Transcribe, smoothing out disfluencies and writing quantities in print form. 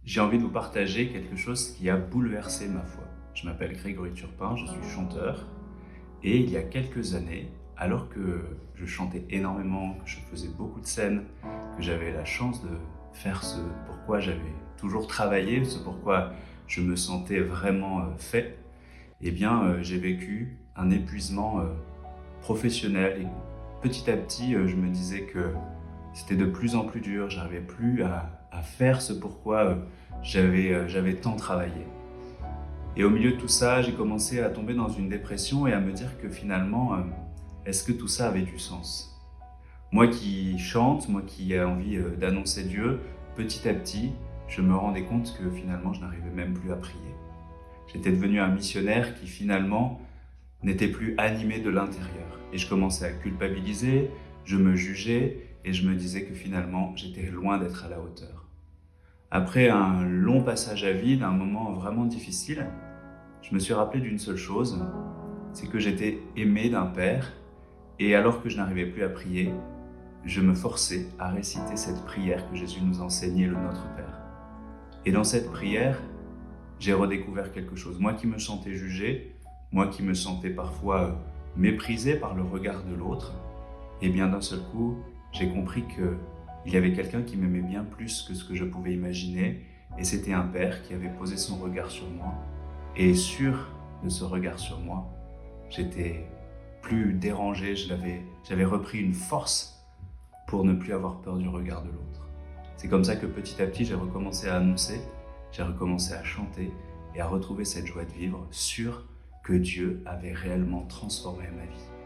J'ai envie de vous partager quelque chose qui a bouleversé ma foi. Je m'appelle Grégory Turpin, je suis chanteur et il y a quelques années, alors que je chantais énormément, que je faisais beaucoup de scènes, que j'avais la chance de faire ce pourquoi j'avais toujours travaillé, ce pourquoi je me sentais vraiment fait, j'ai vécu un épuisement professionnel et petit à petit, je me disais que c'était de plus en plus dur, j'arrivais plus à faire ce pourquoi j'avais tant travaillé. Et au milieu de tout ça, j'ai commencé à tomber dans une dépression et à me dire que finalement, est-ce que tout ça avait du sens? Moi qui chante, moi qui ai envie d'annoncer Dieu, petit à petit, je me rendais compte que finalement, je n'arrivais même plus à prier. J'étais devenu un missionnaire qui finalement n'était plus animé de l'intérieur. Et je commençais à culpabiliser, je me jugeais et je me disais que finalement, j'étais loin d'être à la hauteur. Après un long passage à vide, un moment vraiment difficile, je me suis rappelé d'une seule chose, c'est que j'étais aimé d'un père et alors que je n'arrivais plus à prier, je me forçais à réciter cette prière que Jésus nous enseignait, le Notre Père. Et dans cette prière, j'ai redécouvert quelque chose. Moi qui me sentais jugé, moi qui me sentais parfois méprisé par le regard de l'autre, et bien d'un seul coup, j'ai compris qu'il y avait quelqu'un qui m'aimait bien plus que ce que je pouvais imaginer, et c'était un père qui avait posé son regard sur moi. Et sûr de ce regard sur moi, j'étais plus dérangé, j'avais repris une force pour ne plus avoir peur du regard de l'autre. C'est comme ça que petit à petit, j'ai recommencé à annoncer, j'ai recommencé à chanter et à retrouver cette joie de vivre, sûr que Dieu avait réellement transformé ma vie.